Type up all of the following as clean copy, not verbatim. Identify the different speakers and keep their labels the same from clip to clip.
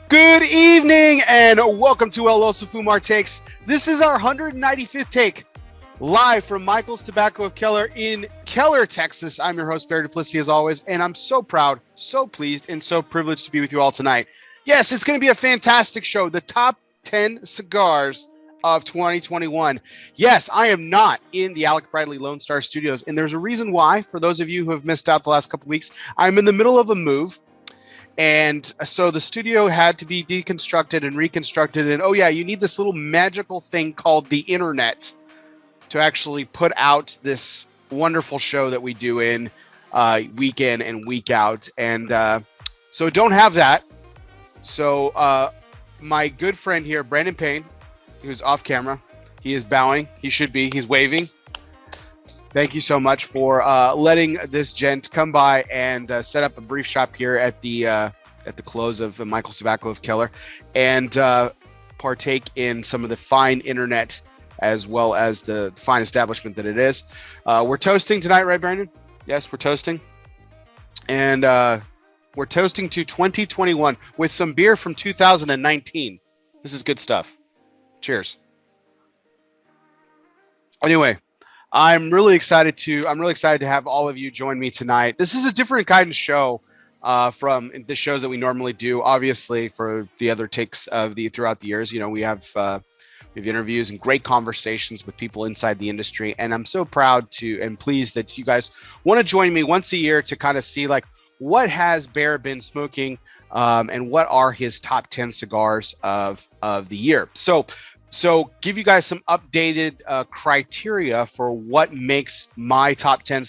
Speaker 1: Good evening and welcome to ELOSOFUMARTAKES. This is our 195th take, live from Michael's Tobacco of Keller in Keller, Texas. I'm your host, Barry Duplessis, as always, and I'm so proud, so pleased, and so privileged to be with you all tonight. Yes, it's going to be a fantastic show, the top 10 cigars of 2021. Yes, I am not in the Alec Bradley Lone Star Studios, and there's a reason why. For those of you who have missed out the last couple weeks, I'm in the middle of a move. And so the studio had to be deconstructed and reconstructed. And oh yeah, you need this little magical thing called the internet to actually put out this wonderful show that we do in week in and week out. And so don't have that. So my good friend here, Brandon Payne, who's off camera, he is bowing. He should be. He's waving. Thank you so much for letting this gent come by and set up a brief shop here at the close of Michael's Tobacco of Keller and partake in some of the fine internet as well as the fine establishment that it is. We're toasting tonight, right, Brandon? Yes, we're toasting. And we're toasting to 2021 with some beer from 2019. This is good stuff. Cheers. Anyway, I'm really excited to have all of you join me tonight. This is a different kind of show from the shows that we normally do. Obviously, for the other takes of throughout the years, we have interviews and great conversations with people inside the industry, and I'm so proud and pleased that you guys want to join me once a year to kind of see like what has Bear been smoking and what are his top 10 cigars of the year. So give you guys some updated criteria for what makes my top 10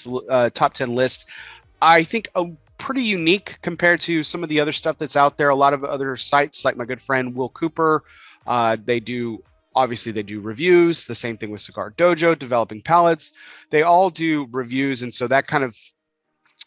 Speaker 1: list, I think, pretty unique compared to some of the other stuff that's out there. A lot of other sites, like my good friend Will Cooper, they do reviews. The same thing with Cigar Dojo, Developing Palates. They all do reviews, and so that kind of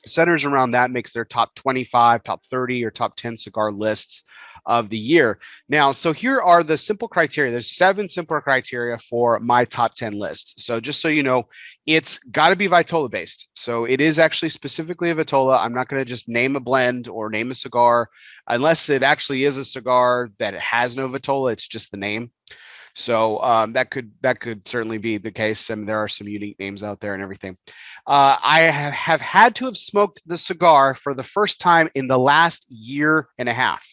Speaker 1: centers around that, makes their top 25, top 30, or top 10 cigar lists of the year. Now, so here are the simple criteria. There's 7 simple criteria for my top 10 list. So just so you know, it's got to be vitola based. So it is actually specifically a vitola. I'm not going to just name a blend or name a cigar unless it actually is a cigar that has no vitola. It's just the name. So that could certainly be the case. I mean, there are some unique names out there and everything. I have had to have smoked the cigar for the first time in the last year and a half.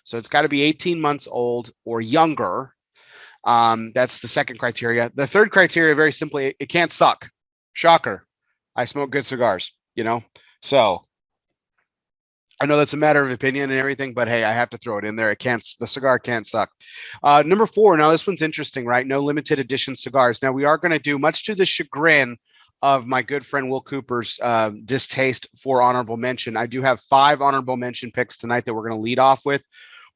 Speaker 1: So it's got to be 18 months old or younger. That's the second criteria. The third criteria, very simply, it can't suck. Shocker. I smoke good cigars, So I know that's a matter of opinion and everything, but hey, I have to throw it in there. The cigar can't suck. Number 4. Now this one's interesting, right? No limited edition cigars. Now we are going to do, much to the chagrin of my good friend Will Cooper's distaste for honorable mention, I do have 5 honorable mention picks tonight that we're going to lead off with.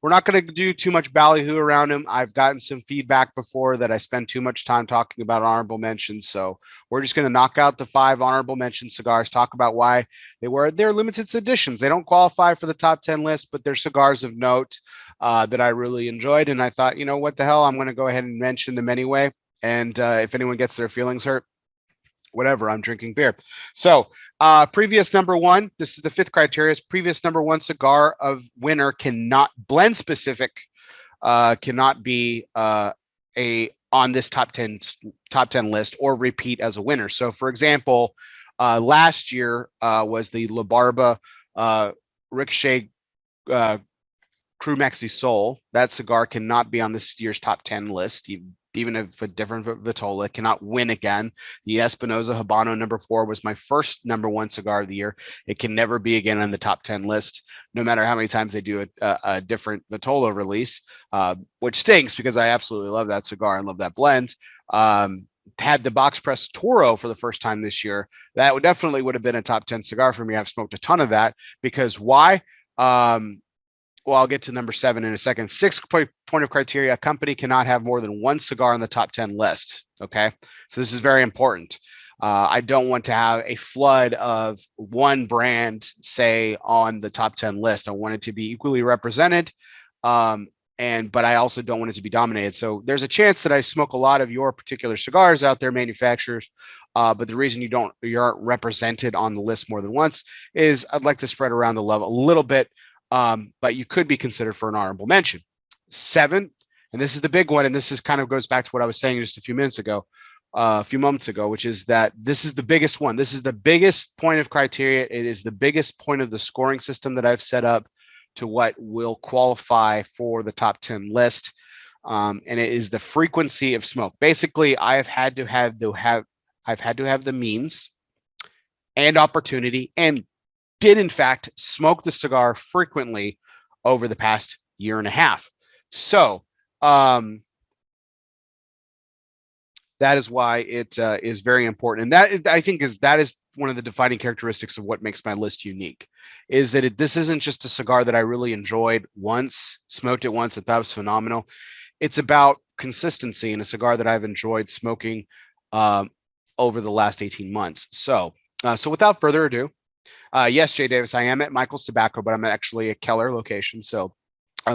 Speaker 1: We're not going to do too much ballyhoo around him. I've gotten some feedback before that I spend too much time talking about honorable mentions. So we're just going to knock out the 5 honorable mention cigars, talk about why they're limited editions. They don't qualify for the top 10 list, but they're cigars of note that I really enjoyed. And I thought, what the hell, I'm going to go ahead and mention them anyway. And if anyone gets their feelings hurt, whatever, I'm drinking beer. So previous number 1, this is the 5th criteria, previous number 1 cigar of Winner cannot, blend specific, cannot be on this top 10 list or repeat as a winner. So for example, last year was the La Barba Ricochet Cru Maxi Sol. That cigar cannot be on this year's top 10 list. Even if a different vitola, cannot win again. The Espinosa Habano number 4 was my first number 1 cigar of the year. It can never be again on the top 10 list, no matter how many times they do a different vitola release, which stinks because I absolutely love that cigar and love that blend. Had the box press Toro for the first time this year. That would have been a top 10 cigar for me. I've smoked a ton of that because why? Well, I'll get to number 7 in a second. 6th point of criteria, a company cannot have more than 1 cigar on the top 10 list. Okay. So this is very important. I don't want to have a flood of one brand, say, on the top 10 list. I want it to be equally represented. But I also don't want it to be dominated. So there's a chance that I smoke a lot of your particular cigars out there, manufacturers. But the reason you aren't represented on the list more than once is I'd like to spread around the love a little bit. but you could be considered for an honorable mention. 7th, and this is the big one, and this is kind of goes back to what I was saying just a few moments ago, which is that this is the biggest one. This is the biggest point of criteria. It is the biggest point of the scoring system that I've set up to what will qualify for the top 10 list. And it is the frequency of smoke. Basically, I've had to have the means and opportunity, and did in fact smoke the cigar frequently over the past year and a half. So that is why it is very important, and that I think is one of the defining characteristics of what makes my list unique, is that this isn't just a cigar that I really enjoyed once, smoked it once, and thought was phenomenal. It's about consistency in a cigar that I've enjoyed smoking over the last 18 months. So without further ado, yes, Jay Davis, I am at Michael's Tobacco, but I'm actually at Keller location. So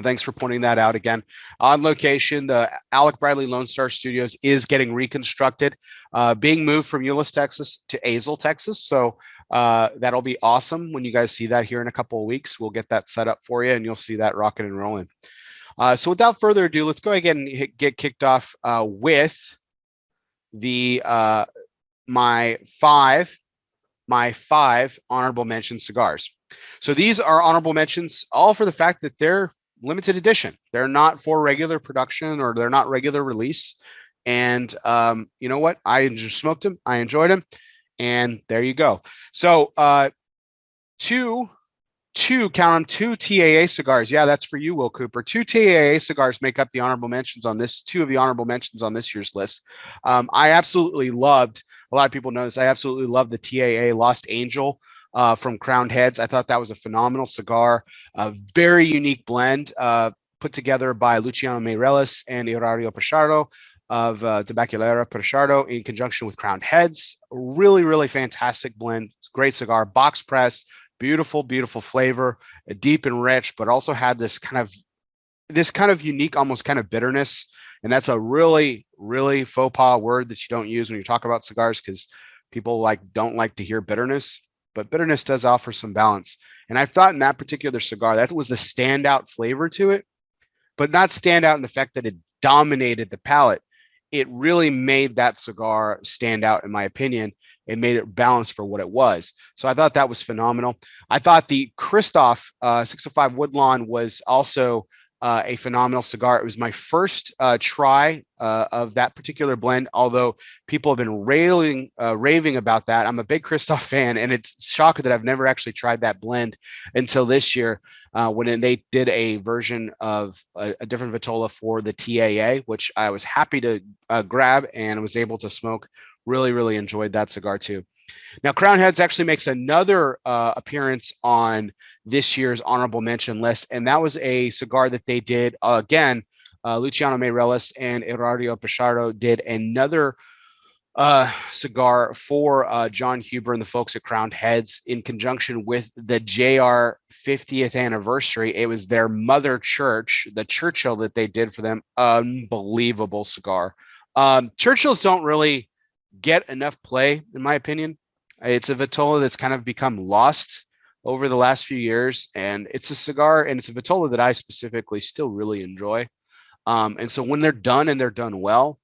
Speaker 1: thanks for pointing that out again. On location, the Alec Bradley Lone Star Studios is getting reconstructed, being moved from Euless, Texas to Azle, Texas. So that'll be awesome when you guys see that here in a couple of weeks. We'll get that set up for you, and you'll see that rocking and rolling. So without further ado, let's go ahead and get kicked off with the my five honorable mention cigars. So these are honorable mentions all for the fact that they're limited edition. They're not for regular production, or they're not regular release. And you know what? I just smoked them. I enjoyed them. And there you go. So two TAA cigars. Yeah, that's for you, Will Cooper. 2 TAA cigars make up the honorable mentions on this, 2 of the honorable mentions on this year's list. I absolutely loved, a lot of people know this, I absolutely loved the TAA Lost Angel from Crowned Heads. I thought that was a phenomenal cigar, a very unique blend put together by Luciano Meireles and Hilario Pichardo of Tabacalera Pichardo in conjunction with Crowned Heads. Really, really fantastic blend. Great cigar, box press, beautiful flavor, deep and rich, but also had this kind of unique, almost kind of bitterness. And that's a really, really faux pas word that you don't use when you talk about cigars, because people don't like to hear bitterness, but bitterness does offer some balance. And I thought in that particular cigar, that was the standout flavor to it, but not stand out in the fact that it dominated the palate. It really made that cigar stand out, in my opinion. It made it balanced for what it was. So I thought that was phenomenal. I thought the Christoph 605 Woodlawn was also a phenomenal cigar. It was my first try of that particular blend, although people have been raving about that. I'm a big Christoph fan, and it's shocking that I've never actually tried that blend until this year when they did a version of a different vitola for the TAA, which I was happy to grab and was able to smoke. Really, really enjoyed that cigar too. Now, Crowned Heads actually makes another appearance on this year's honorable mention list, and that was a cigar that they did again. Luciano Meireles and Hilario Pichardo did another cigar for John Huber and the folks at Crowned Heads in conjunction with the JR 50th anniversary. It was their mother church, the Churchill, that they did for them. Unbelievable cigar. Churchills don't really get enough play, in my opinion. It's a vitola that's kind of become lost over the last few years, and it's a cigar, and it's a vitola that I specifically still really enjoy. And so when they're done, and they're done well,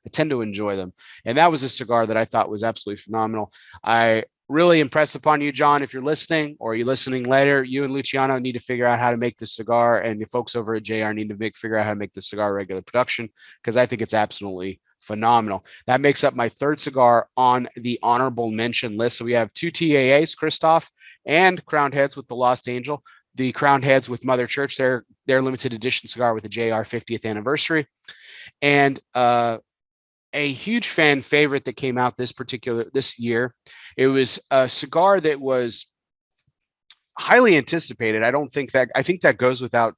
Speaker 1: I tend to enjoy them. And that was a cigar that I thought was absolutely phenomenal. I really impress upon you, John, if you're listening, or you're listening later, you and Luciano need to figure out how to make this cigar, and the folks over at JR need to figure out how to make this cigar regular production, because I think it's absolutely phenomenal. That makes up my third cigar on the honorable mention list. So we have 2 TAAs, Christoph, and Crowned Heads with the Lost Angel. The Crowned Heads with Mother Church, their limited edition cigar with the JR 50th anniversary. And a huge fan favorite that came out this year. It was a cigar that was highly anticipated. I think that goes without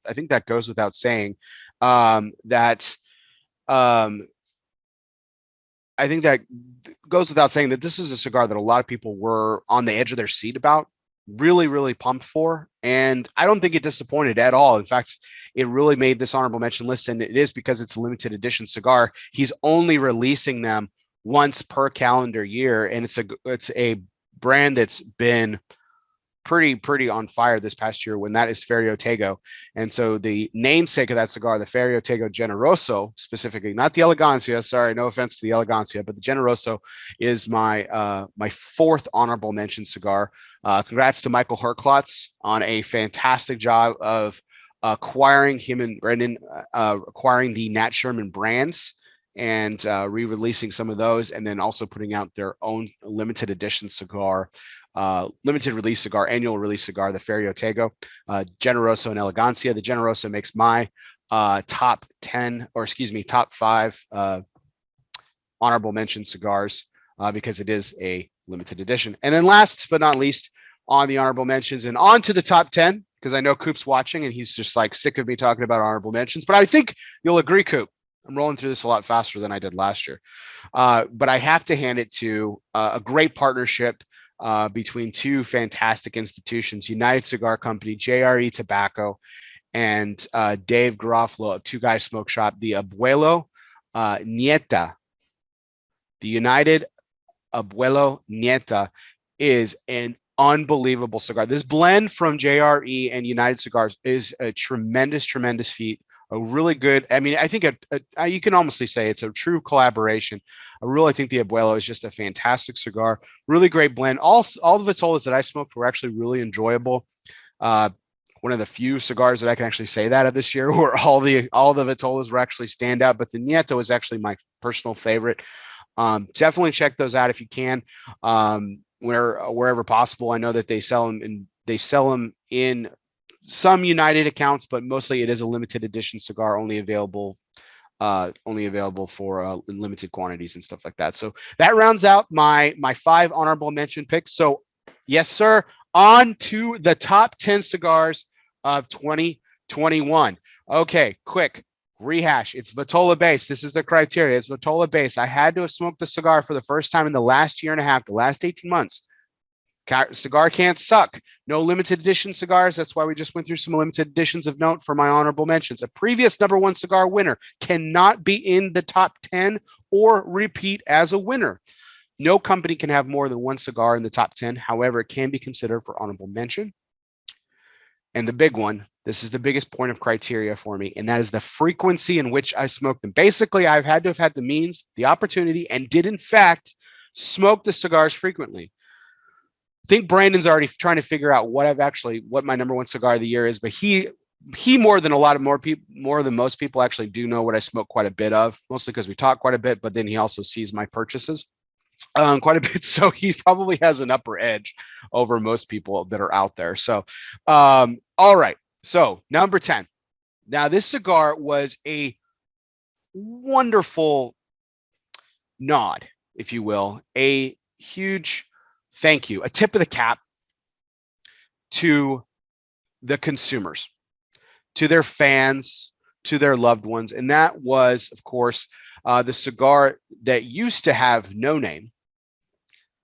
Speaker 1: saying. I think that goes without saying that this is a cigar that a lot of people were on the edge of their seat about, really, really pumped for. And I don't think it disappointed at all. In fact, it really made this honorable mention list, and it is because it's a limited edition cigar. He's only releasing them once per calendar year, and it's a brand that's been pretty on fire this past year when that is Ferio Tego. And so the namesake of that cigar, the Ferio Tego Generoso, specifically, not the Elegancia, sorry, no offense to the Elegancia, but the Generoso is my my fourth honorable mention cigar. Congrats to Michael Herklotz on a fantastic job of acquiring him and Brendan, acquiring the Nat Sherman brands and re-releasing some of those, and then also putting out their own limited edition cigar, limited release cigar, annual release cigar, the Ferio Tego, Generoso and Elegancia. The Generoso makes my top 10, or excuse me, top 5 honorable mention cigars because it is a limited edition. And then last but not least, on the honorable mentions and on to the top 10, because I know Coop's watching and he's just like sick of me talking about honorable mentions, but I think you'll agree, Coop. I'm rolling through this a lot faster than I did last year. But I have to hand it to a great partnership between two fantastic institutions, United Cigar Company, JRE Tobacco, and Dave Garofalo of Two Guys Smoke Shop, the Abuelo Nieta. The United Abuelo Nieta is an unbelievable cigar. This blend from JRE and United Cigars is a tremendous feat. A really good, I mean, I think you can honestly say it's a true collaboration. I really think the Abuelo is just a fantastic cigar. Really great blend. All the vitolas that I smoked were actually really enjoyable. One of the few cigars that I can actually say that of this year, where all the vitolas were actually standout. But the Nieto is actually my personal favorite. Definitely check those out if you can, wherever possible. I know that they sell them in some United accounts, but mostly it is a limited edition cigar, only available for limited quantities and stuff like that. So that rounds out my 5 honorable mention picks. So yes, sir, on to the top 10 cigars of 2021. Okay, quick rehash. It's vitola base. This is the criteria. It's vitola base. I had to have smoked the cigar for the first time in the last year and a half, the last 18 months. Cigar can't suck. No limited edition cigars. That's why we just went through some limited editions of note for my honorable mentions. A previous #1 cigar winner cannot be in the top 10 or repeat as a winner. No company can have more than one cigar in the top 10. However, it can be considered for honorable mention. And the big one, this is the biggest point of criteria for me, and that is the frequency in which I smoke them. Basically, I've had to have had the means, the opportunity, and did in fact smoke the cigars frequently. I think Brandon's already trying to figure out what my #1 cigar of the year is, but he more than most people actually do know what I smoke quite a bit of, mostly because we talk quite a bit, but then he also sees my purchases quite a bit. So he probably has an upper edge over most people that are out there. So, all right. So number 10. Now this cigar was a wonderful nod, if you will, a huge thank you, a tip of the cap to the consumers, to their fans, to their loved ones. And that was, of course, the cigar that used to have no name.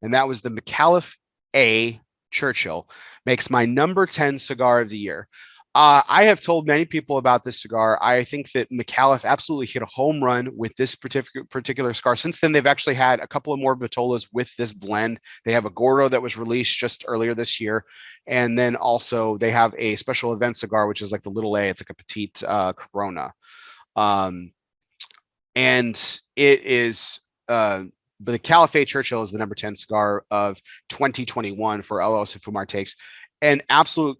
Speaker 1: And that was the Caliphate Churchill. Makes my number 10 cigar of the year. I have told many people about this cigar. I think that McAuliffe absolutely hit a home run with this particular cigar. Since then, they've actually had a couple of more vitolas with this blend. They have a Gordo that was released just earlier this year. And then also they have a special event cigar, which is like the little A. It's like a petite Corona. And it is... but the Caliphate Churchill is the number 10 cigar of 2021 for ELOSOFUMARTAKES. An absolute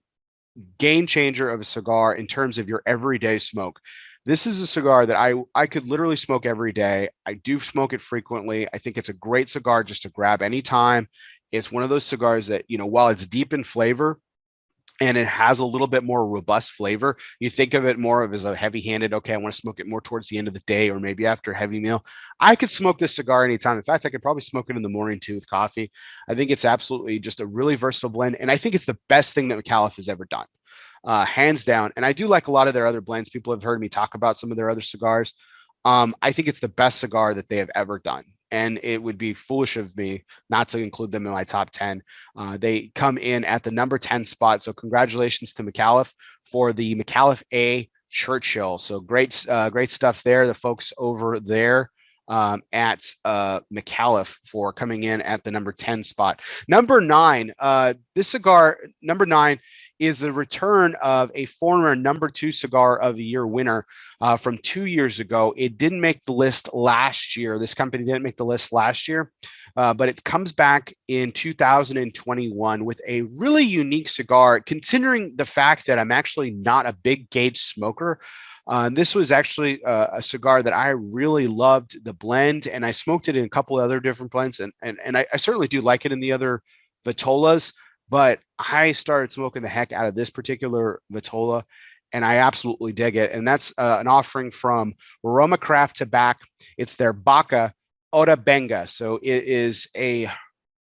Speaker 1: game changer of a cigar in terms of your everyday smoke. This is a cigar that I could literally smoke every day. I do smoke it frequently. I think it's a great cigar just to grab anytime. It's one of those cigars that, while it's deep in flavor and it has a little bit more robust flavor, you think of it more of as a heavy-handed, okay, I want to smoke it more towards the end of the day or maybe after a heavy meal. I could smoke this cigar anytime. In fact, I could probably smoke it in the morning too with coffee. I think it's absolutely just a really versatile blend, and I think it's the best thing that McAuliffe has ever done, hands down. And I do like a lot of their other blends. People have heard me talk about some of their other cigars. I think it's the best cigar that they have ever done. And it would be foolish of me not to include them in my top 10. They come in at the number 10 spot. So congratulations to McAuliffe for the McAuliffe A Churchill. So great stuff there. The folks over there at McAuliffe for coming in at the number 10 spot. Number 9, this cigar, number 9, is the return of a former number 2 cigar of the year winner from 2 years ago. It didn't make the list last year. This company didn't make the list last year, but it comes back in 2021 with a really unique cigar, considering the fact that I'm actually not a big gauge smoker. This was actually a cigar that I really loved the blend, and I smoked it in a couple of other different blends, and I certainly do like it in the other vitolas, but I started smoking the heck out of this particular vitola, and I absolutely dig it. And that's an offering from Roma Craft Tobacco. It's their Baca Ora Benga. So it is a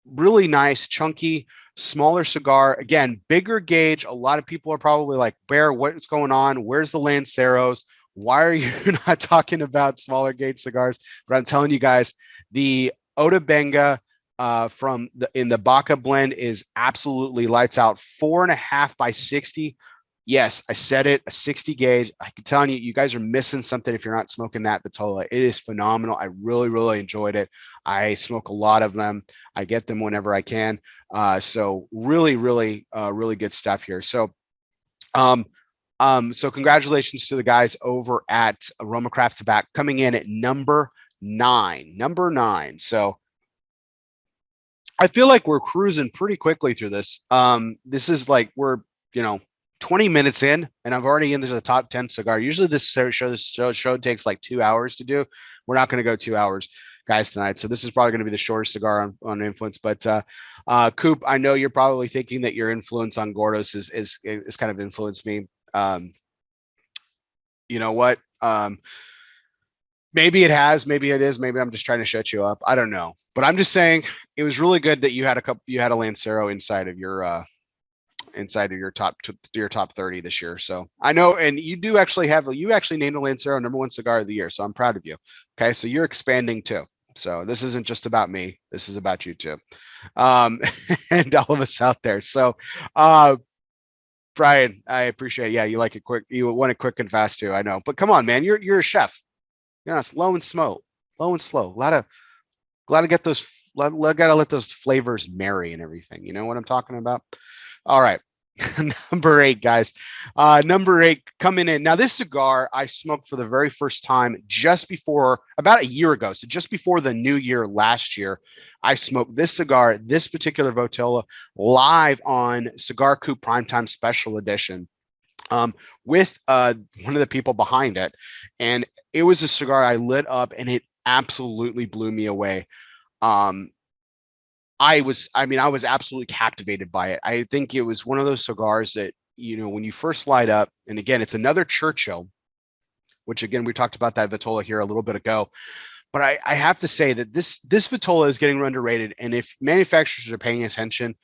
Speaker 1: really nice, chunky, smaller cigar. Again, bigger gauge. A lot of people are probably like, Bear, what's going on? Where's the Lanceros? Why are you not talking about smaller gauge cigars? But I'm telling you guys, the Ora Benga from in the Baca blend is absolutely lights out. 4.5 by 60. Yes, I said it, a 60 gauge. I can tell you, you guys are missing something if you're not smoking that vitola. It is phenomenal. I really, really enjoyed it. I smoke a lot of them. I get them whenever I can. So really, really, really good stuff here. So, so congratulations to the guys over at Roma Craft Tobacco coming in at number 9. Number 9. So I feel like we're cruising pretty quickly through this. This is like we're 20 minutes in, and I've already into the top 10 cigar. Usually this show takes like 2 hours to do. We're not going to go 2 hours, guys, tonight. So this is probably going to be the shortest cigar on Influence. But Coop, I know you're probably thinking that your influence on Gordos is kind of influenced me. You know what? Maybe it has, maybe it is, maybe I'm just trying to shut you up. I don't know. But I'm just saying it was really good that you had a Lancero inside of your top 30 this year. So I know, and you actually named a Lancero number 1 cigar of the year. So I'm proud of you. Okay. So you're expanding too. So this isn't just about me. This is about you too. And all of us out there. So, Brian, I appreciate it. Yeah. You like it quick. You want it quick and fast too. I know, but come on, man, you're a chef. It's low and slow. Gotta get those, gotta let those flavors marry and everything. You know what I'm talking about? All right. Number 8, guys. Number 8 coming in. Now, this cigar I smoked for the very first time about a year ago. So just before the new year last year, I smoked this cigar, this particular Vitola, live on Cigar Coop Primetime Special Edition with one of the people behind it. And it was a cigar I lit up, and it absolutely blew me away. I was absolutely captivated by it. I think it was one of those cigars that, when you first light up, and again, it's another Churchill, which again, we talked about that Vitola here a little bit ago, but I have to say that this Vitola is getting underrated. And if manufacturers are paying attention,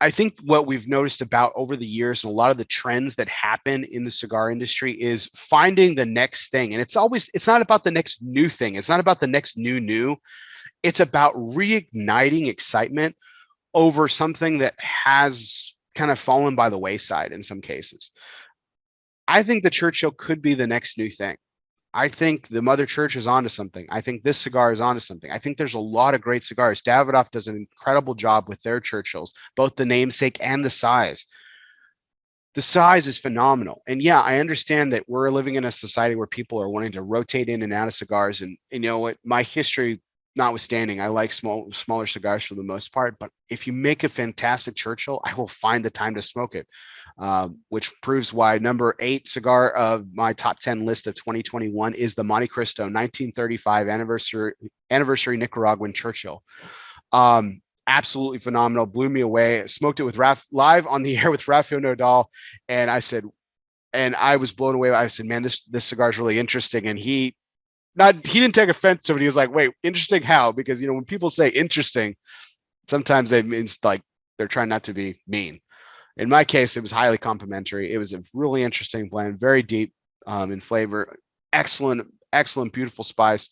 Speaker 1: I think what we've noticed about over the years and a lot of the trends that happen in the cigar industry is finding the next thing. And it's not about the next new thing. It's not about the next new. It's about reigniting excitement over something that has kind of fallen by the wayside in some cases. I think the Churchill could be the next new thing. I think the Mother Church is onto something. I think this cigar is onto something. I think there's a lot of great cigars. Davidoff does an incredible job with their Churchills, both the namesake and the size. The size is phenomenal. And yeah, I understand that we're living in a society where people are wanting to rotate in and out of cigars. And you know what? My history notwithstanding, I like smaller cigars for the most part. But if you make a fantastic Churchill, I will find the time to smoke it, which proves why number 8 cigar of my top 10 list of 2021 is the Monte Cristo 1935 anniversary Nicaraguan Churchill. Absolutely phenomenal. Blew me away. I smoked it with live on the air with Rafael Nodal, and I was blown away. I said, man, this cigar is really interesting. And he didn't take offense to it. He was like, wait, interesting how? Because, when people say interesting, sometimes it means like they're trying not to be mean. In my case, it was highly complimentary. It was a really interesting blend, very deep in flavor, excellent, beautiful spice.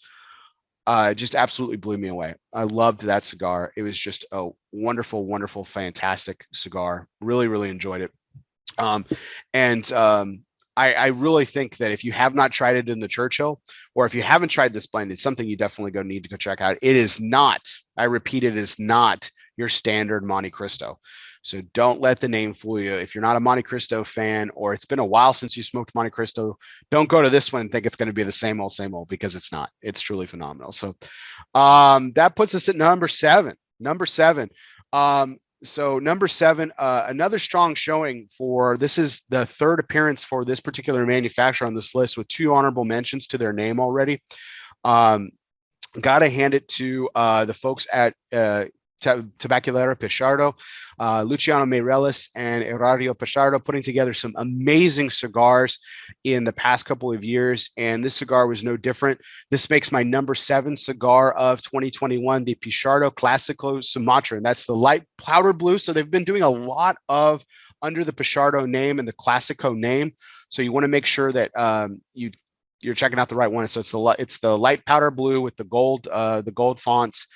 Speaker 1: Just absolutely blew me away. I loved that cigar. It was just a wonderful, wonderful, fantastic cigar. Really, really enjoyed it. I really think that if you have not tried it in the Churchill, or if you haven't tried this blend, it's something you definitely need to go check out. It is not, I repeat, it is not your standard Monte Cristo. So don't let the name fool you. If you're not a Monte Cristo fan, or it's been a while since you smoked Monte Cristo, don't go to this one and think it's going to be the same old, because it's not. It's truly phenomenal. So that puts us at number seven. So number seven, another strong showing for, this is the third appearance for this particular manufacturer on this list with 2 honorable mentions to their name already. Got to hand it to the folks at Tabacalera Pichardo, Luciano Meireles and Erario Pichardo, putting together some amazing cigars in the past couple of years. And this cigar was no different. This makes my number 7 cigar of 2021, the Pichardo Classico Sumatra. And that's the light powder blue. So they've been doing a lot of under the Pichardo name and the Classico name. So you want to make sure that you're checking out the right one. So it's the light powder blue with the gold fonts.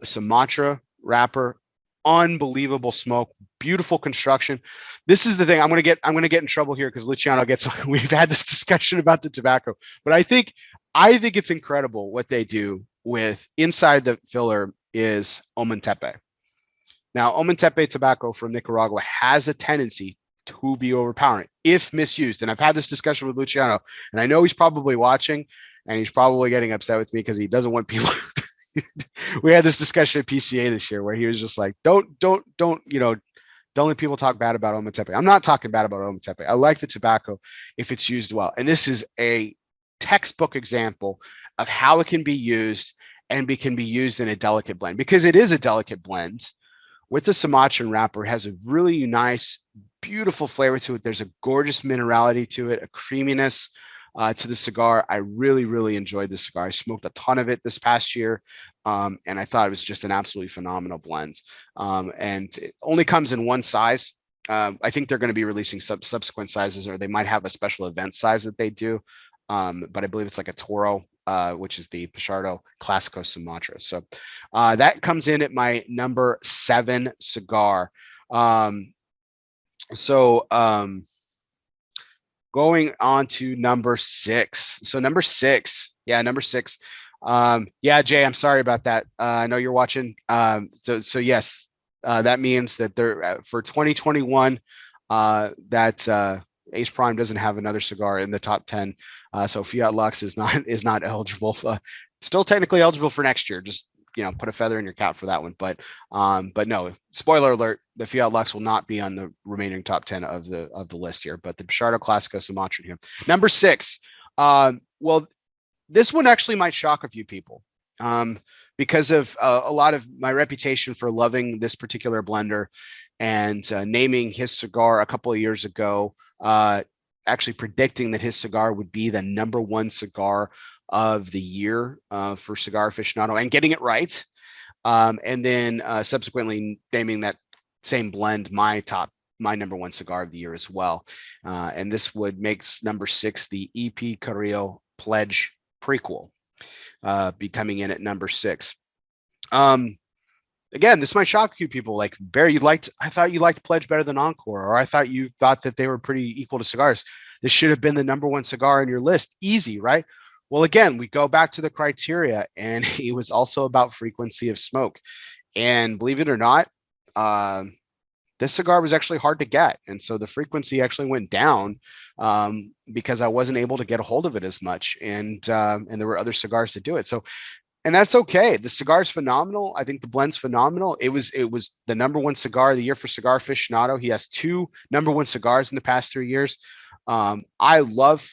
Speaker 1: Sumatra wrapper, unbelievable smoke, beautiful construction. This is the thing. I'm gonna get in trouble here because Luciano gets. We've had this discussion about the tobacco, but I think it's incredible what they do with inside the filler is Omontepe. Now, Omontepe tobacco from Nicaragua has a tendency to be overpowering if misused, and I've had this discussion with Luciano, and I know he's probably watching, and he's probably getting upset with me because he doesn't want people. We had this discussion at PCA this year where he was just like, don't let people talk bad about Omontepe. I'm not talking bad about Omontepe. I like the tobacco if it's used well. And this is a textbook example of how it can be used, and can be used in a delicate blend, because it is a delicate blend with the Sumatran wrapper. It has a really nice, beautiful flavor to it. There's a gorgeous minerality to it, a creaminess to the cigar. I really, really enjoyed this cigar. I smoked a ton of it this past year, and I thought it was just an absolutely phenomenal blend. And it only comes in one size. I think they're going to be releasing subsequent sizes, or they might have a special event size that they do. But I believe it's like a Toro, which is the Pichardo Classico Sumatra. So that comes in at my number 7 cigar. Going on to number 6. So number 6. Number 6. Jay, I'm sorry about that. I know you're watching. So yes, that means that they're for 2021, that Ace Prime doesn't have another cigar in the top 10. So Fiat Lux is not eligible. Still technically eligible for next year. Just put a feather in your cap for that one. But no, spoiler alert, the Fiat Lux will not be on the remaining top 10 of the list here. But the Pichardo Classico Sumatra here. Number 6. Well, this one actually might shock a few people because of a lot of my reputation for loving this particular blender, and naming his cigar a couple of years ago, actually predicting that his cigar would be the number 1 cigar of the year for Cigar Aficionado, and getting it right. And then subsequently naming that same blend my number 1 cigar of the year as well. And this would make number 6 the EP Carrillo Pledge Prequel, be coming in at number 6. Again, this might shock you people. Like, Bear, I thought you liked Pledge better than Encore, or I thought you thought that they were pretty equal to cigars. This should have been the number 1 cigar on your list. Easy, right? Well, again, we go back to the criteria, and it was also about frequency of smoke. And believe it or not, this cigar was actually hard to get. And so the frequency actually went down because I wasn't able to get a hold of it as much. And there were other cigars to do it. So, and that's okay. The cigar is phenomenal. I think the blend's phenomenal. It was the number 1 cigar of the year for Cigar Aficionado. He has 2 number 1 cigars in the past 3 years. I love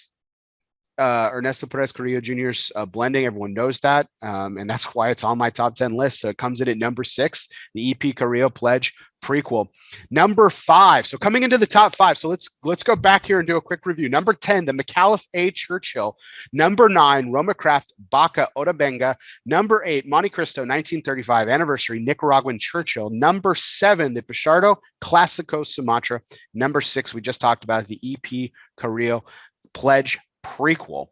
Speaker 1: Ernesto Perez Carrillo Jr.'s blending. Everyone knows that. And that's why it's on my top 10 list. So it comes in at number 6, the EP Carrillo Pledge Prequel. Number 5. So coming into the top 5. So let's go back here and do a quick review. Number 10, the Caliphate Churchill. Number 9, Roma Craft Baca Otabenga. Number 8, Monte Cristo 1935 anniversary Nicaraguan Churchill. Number 7, the Pichardo Classico Sumatra. Number 6, we just talked about, the EP Carrillo Pledge Prequel.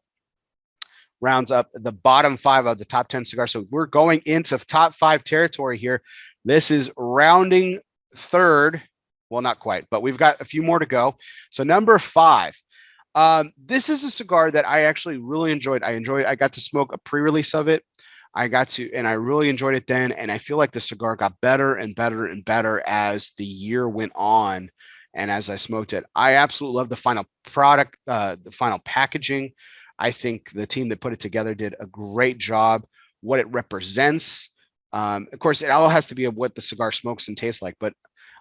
Speaker 1: Rounds up the bottom 5 of the top 10 cigars. So we're going into top 5 territory here. This is rounding third. Well, not quite, but we've got a few more to go. So number 5, This is a cigar that I actually really enjoyed. I got to smoke a pre-release of it. And I really enjoyed it then. And I feel like the cigar got better and better and better as the year went on. And as I smoked it, I absolutely love the final product, the final packaging. I think the team that put it together did a great job. What it represents, of course, it all has to be of what the cigar smokes and tastes like. But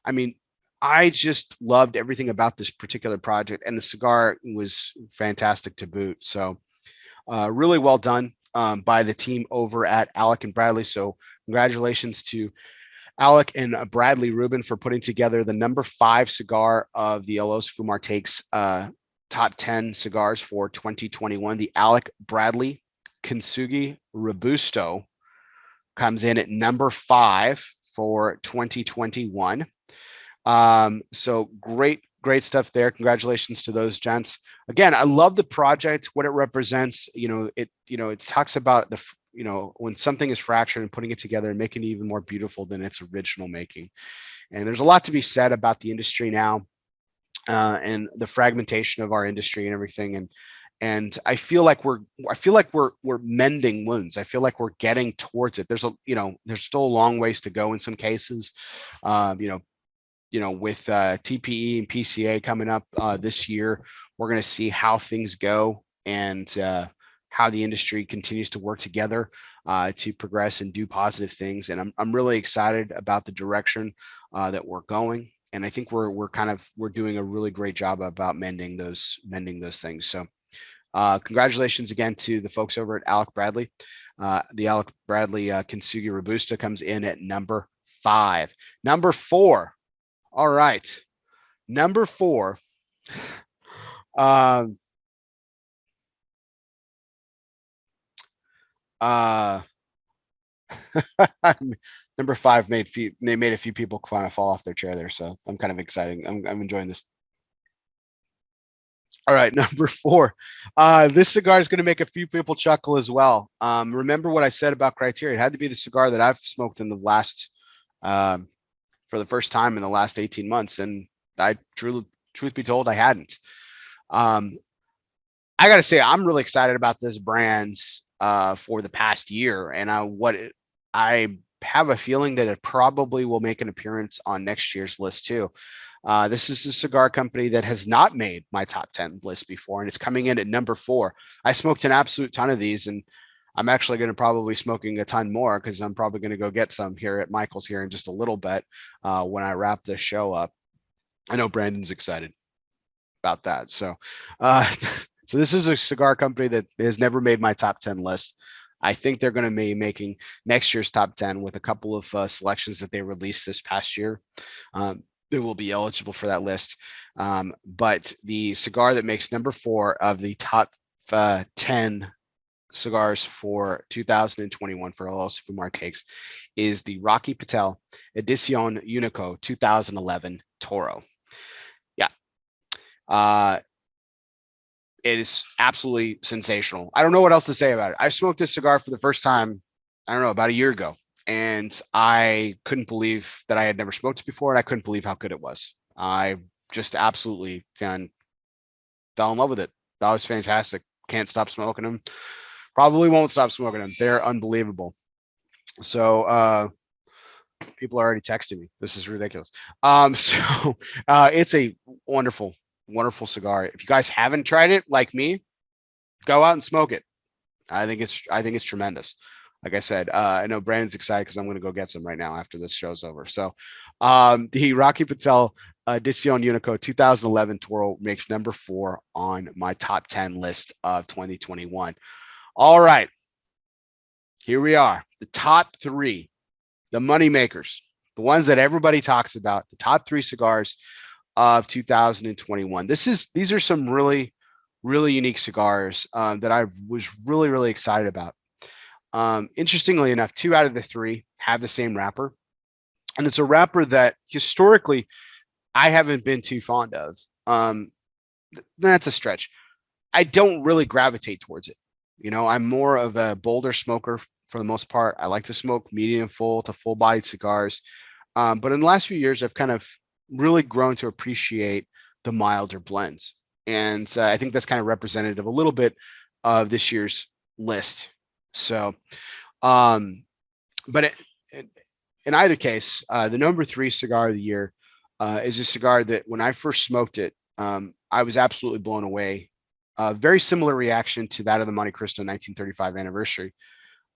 Speaker 1: I mean, I just loved everything about this particular project, and the cigar was fantastic to boot. So really well done by the team over at Alec and Bradley. So congratulations to Alec and Bradley Rubin for putting together the number 5 cigar of the ELOSOFUMARTAKES top 10 cigars for 2021. The Alec Bradley Konsugi Robusto comes in at number 5 for 2021. So great stuff there. Congratulations to those gents. Again, I love the project, what it represents. It talks about when something is fractured and putting it together and making it even more beautiful than its original making. And there's a lot to be said about the industry now, and the fragmentation of our industry and everything. And I feel like we're mending wounds. I feel like we're getting towards it. There's still a long ways to go in some cases. With TPE and PCA coming up this year, we're going to see how things go and how the industry continues to work together to progress and do positive things. And I'm really excited about the direction that we're going. And I think we're doing a really great job about mending those things. So congratulations again to the folks over at Alec Bradley. The Alec Bradley Konsugi Robusto comes in at number 5. Number 4. All right. Number 4. Number 5 made a few people kind of fall off their chair there. So I'm kind of excited. I'm enjoying this. All right, number 4. This cigar is going to make a few people chuckle as well. Remember what I said about criteria. It had to be the cigar that I've smoked in the last for the first time in the last 18 months. And truth be told, I hadn't. I got to say, I'm really excited about this brand for the past year. And I have a feeling that it probably will make an appearance on next year's list too. This is a cigar company that has not made my top 10 list before, and it's coming in at number 4. I smoked an absolute ton of these, and I'm actually going to probably smoking a ton more because I'm probably going to go get some here at Michael's here in just a little bit when I wrap this show up. I know Brandon's excited about that. So, so this is a cigar company that has never made my top 10 list. I think they're going to be making next year's top 10 with a couple of selections that they released this past year. They will be eligible for that list. But the cigar that makes number 4 of the top 10 cigars for 2021 for ELOSOFUMARTAKES is the Rocky Patel Edicion Unico 2011 Toro. Yeah. It is absolutely sensational. I don't know what else to say about it. I smoked this cigar for the first time, I don't know, about a year ago. And I couldn't believe that I had never smoked it before. And I couldn't believe how good it was. I just absolutely fell in love with it. That was fantastic. Can't stop smoking them. Probably won't stop smoking them. They're unbelievable. So people are already texting me. This is ridiculous. So it's a wonderful cigar. If you guys haven't tried it like me, go out and smoke it. I think it's tremendous. Like I said, I know Brandon's excited because I'm going to go get some right now after this show's over. So the Rocky Patel Edicion Unico 2011 Toro makes number 4 on my top 10 list of 2021. All right. Here we are. The top 3, the money makers, the ones that everybody talks about, the top 3 cigars of 2021. These are some really, really unique cigars that I was really, really excited about. Interestingly enough, 2 out of the 3 have the same wrapper. And it's a wrapper that historically I haven't been too fond of. That's a stretch. I don't really gravitate towards it. I'm more of a bolder smoker for the most part. I like to smoke medium full to full bodied cigars. But in the last few years, I've kind of really grown to appreciate the milder blends. And I think that's kind of representative a little bit of this year's list. So, but in either case, the number 3 cigar of the year is a cigar that when I first smoked it, I was absolutely blown away. Very similar reaction to that of the Monte Cristo 1935 anniversary.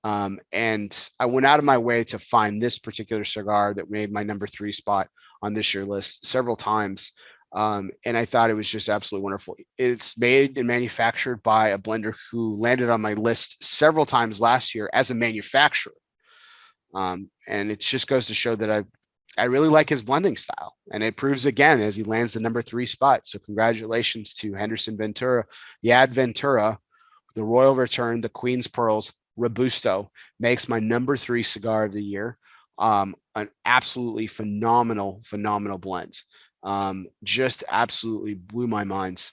Speaker 1: And I went out of my way to find this particular cigar that made my number 3 spot on this year list several times. And I thought it was just absolutely wonderful. It's made and manufactured by a blender who landed on my list several times last year as a manufacturer. And it just goes to show that I really like his blending style, and it proves again as he lands the number 3 spot. So congratulations to Henderson Ventura, the Ad Ventura, the Royal Return, the Queen's Pearls Robusto makes my number 3 cigar of the year. An absolutely phenomenal blend. Just absolutely blew my mind,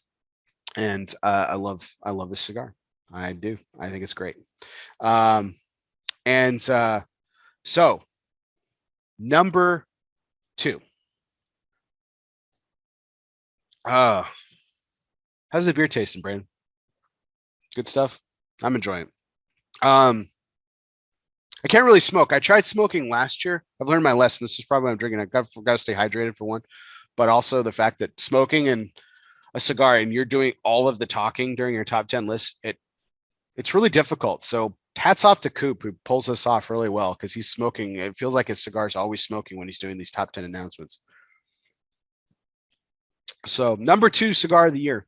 Speaker 1: and I love this cigar. I do. I think it's great. So number 2. How's the beer tasting, Brandon? Good stuff. I'm enjoying it. I can't really smoke. I tried smoking last year. I've learned my lesson. This is probably what I'm drinking. I've got to stay hydrated for one, but also the fact that smoking and a cigar and you're doing all of the talking during your top 10 list, it's really difficult. So hats off to Coop, who pulls this off really well, because he's smoking. It feels like his cigar is always smoking when he's doing these top 10 announcements. So number 2 cigar of the year.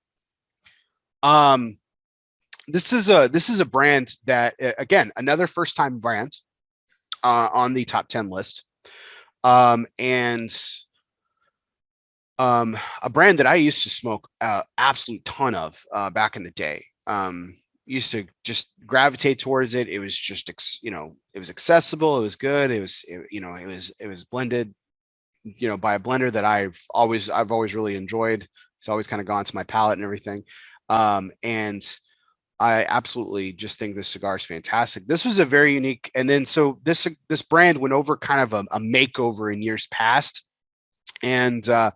Speaker 1: This is a brand that, again, another first time brand on the top 10 list. And a brand that I used to smoke absolute ton of back in the day. Used to just gravitate towards it. It was just, it was accessible. It was good. It was blended, by a blender that I've always really enjoyed. It's always kind of gone to my palate and everything. And I absolutely just think this cigar is fantastic. This was a very unique, and then so this brand went over kind of a makeover in years past, and the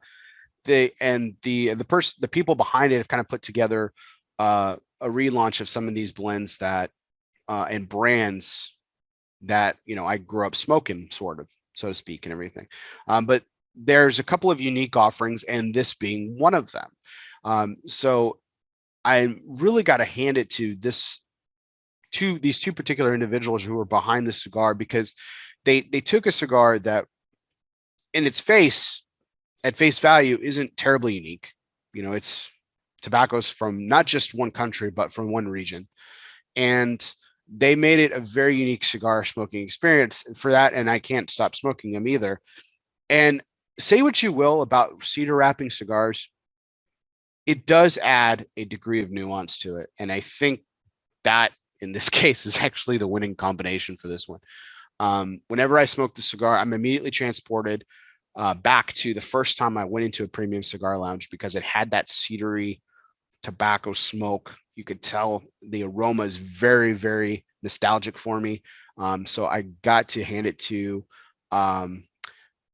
Speaker 1: people behind it have kind of put together a relaunch of some of these blends that and brands that I grew up smoking, sort of, so to speak, and everything. But there's a couple of unique offerings, and this being one of them. So I really got to hand it to these two particular individuals who were behind the cigar, because they took a cigar that at face value isn't terribly unique. It's tobaccos from not just one country, but from one region. And they made it a very unique cigar smoking experience for that. And I can't stop smoking them either. And say what you will about cedar wrapping cigars, it does add a degree of nuance to it. And I think that in this case is actually the winning combination for this one. Whenever I smoke the cigar, I'm immediately transported back to the first time I went into a premium cigar lounge, because it had that cedary tobacco smoke. You could tell the aroma is very, very nostalgic for me. So I got to hand it to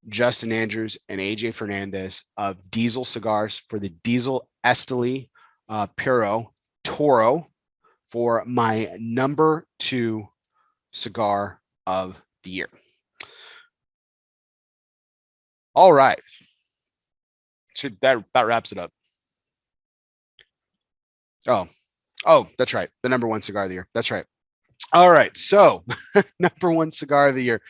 Speaker 1: Justin Andrews and AJ Fernandez of Diesel Cigars for the Diesel Esteli Puro Toro for my number 2 cigar of the year. All right. That wraps it up. Oh, that's right. The number 1 cigar of the year. That's right. All right, so number 1 cigar of the year.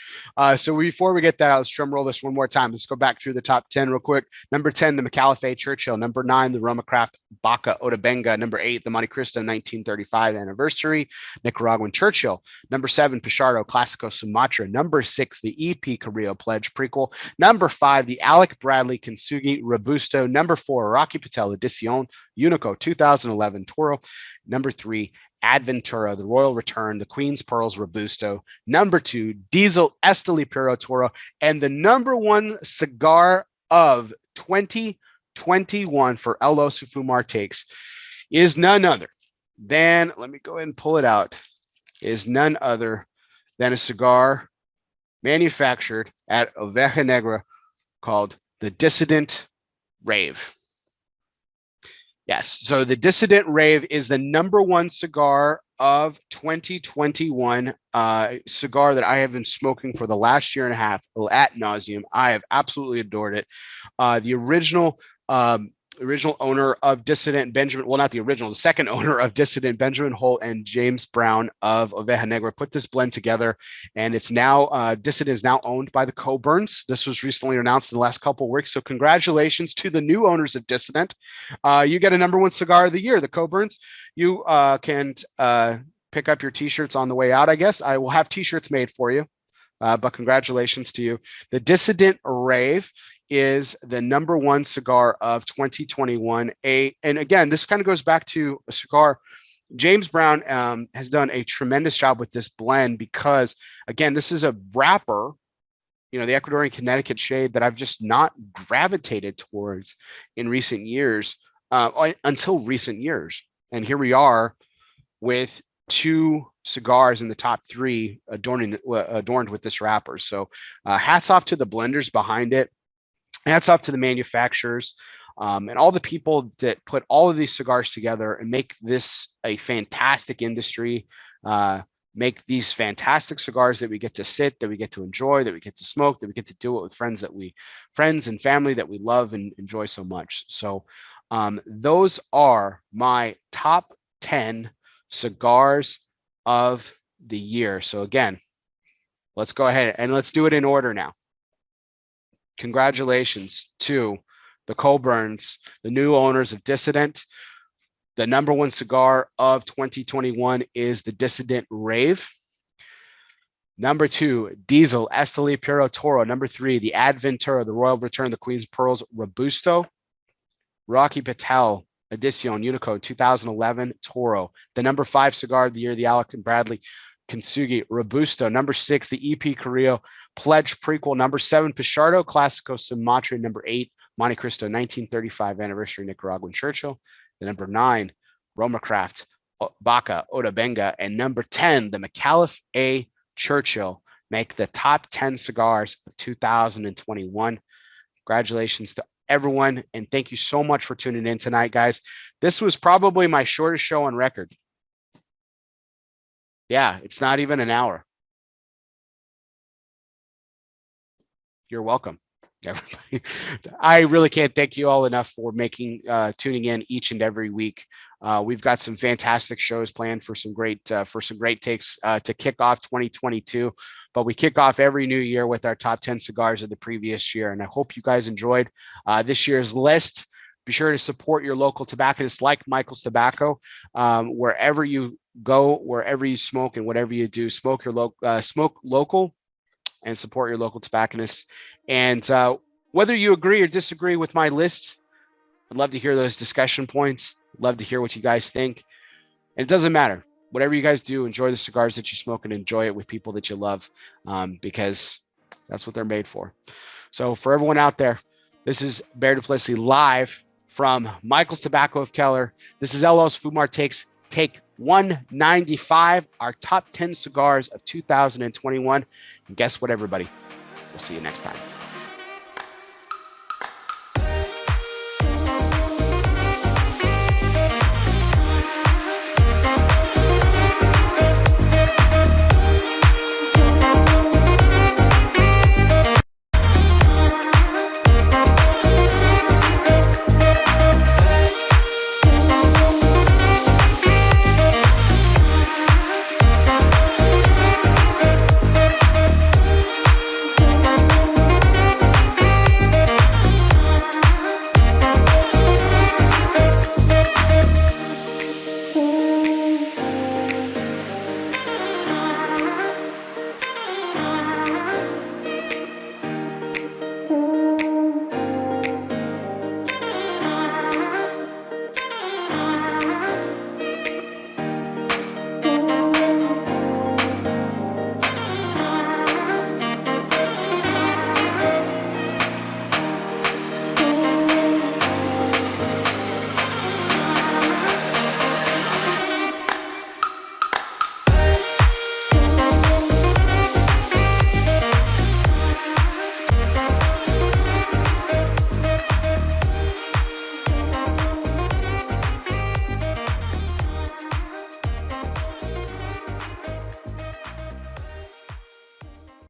Speaker 1: So before we get that, let's drum roll this one more time. Let's go back through the top 10 real quick. Number 10, the Caliphate Churchill. Number 9, the Roma Craft Baca Otabenga. Number 8, the Monte Cristo 1935 anniversary Nicaraguan Churchill. Number 7, Pichardo Classico Sumatra. Number 6, the EP Carrillo Pledge prequel. Number 5, the Alec Bradley Konsugi Robusto. Number 4, Rocky Patel Edicion Unico 2011 Toro. Number 3, Ad Ventura, the Royal Return, the Queen's Pearls Robusto. Number 2, Diesel Esteli Puro Toro. And the number 1 cigar of 2021 for ELOSOFUMARTAKES is none other than, let me go ahead and pull it out, is none other than a cigar manufactured at Oveja Negra called the Dissident Rave. Yes. So the Dissident Rave is the #1 cigar of 2021. Cigar that I have been smoking for the last year and a half ad nauseum. I have absolutely adored it. The original owner of Dissident, Benjamin, well, not the original, the second owner of Dissident, Benjamin Holt and James Brown of Oveja Negra, put this blend together, and it's now, Dissident is now owned by the Coburns. This was recently announced in the last couple of weeks, so congratulations to the new owners of Dissident. You get a #1 cigar of the year, the Coburns. You can pick up your t-shirts on the way out, I guess. I will have t-shirts made for you. But congratulations to you. The Dissident Rave is the #1 cigar of 2021. And again, this kind of goes back to a cigar. James Brown has done a tremendous job with this blend because, again, this is a wrapper, the Ecuadorian Connecticut shade that I've just not gravitated towards in recent years, until recent years. And here we are with 2 cigars in the top 3 adorned with this wrapper. So hats off to the blenders behind it. Hats off to the manufacturers and all the people that put all of these cigars together and make this a fantastic industry, make these fantastic cigars that we get to sit, that we get to enjoy, that we get to smoke, that we get to do it with friends and family that we love and enjoy so much. So those are my top 10 cigars of the year. So again, let's go ahead and let's do it in order now. Congratulations to the Coburns, the new owners of Dissident. The #1 cigar of 2021 is the Dissident Rave. #2, Diesel Esteli Puro Toro. #3, the Adventura, the Royal Return, the Queen's Pearls Robusto. Rocky Patel Edicion Unico 2011 Toro. The #5 cigar of the year, the Alec and Bradley Konsugi Robusto. #6, the EP Carrillo Pledge Prequel. #7, Pichardo Classico Sumatra. #8, Monte Cristo 1935 Anniversary Nicaraguan Churchill. The #9, Roma Craft Baca Otabenga. And #10, the Caliphate Churchill make the top 10 cigars of 2021. Congratulations to everyone, and thank you so much for tuning in tonight, guys. This was probably my shortest show on record. Yeah, it's not even an hour. You're welcome, everybody. I really can't thank you all enough for tuning in each and every week. We've got some fantastic shows planned for some great takes to kick off 2022. But we kick off every new year with our top 10 cigars of the previous year, and I hope you guys enjoyed this year's list. Be sure to support your local tobacconists like Michael's Tobacco. Wherever you go, wherever you smoke, and whatever you do, smoke local and support your local tobacconists. And whether you agree or disagree with my list, I'd love to hear those discussion points. Love to hear what you guys think. And it doesn't matter. Whatever you guys do, enjoy the cigars that you smoke and enjoy it with people that you love, because that's what they're made for. So for everyone out there, this is Bear Duplessis live from Michael's Tobacco of Keller. This is ELOSOFUMARTAKES Take 195, our top 10 cigars of 2021. And guess what, everybody? We'll see you next time.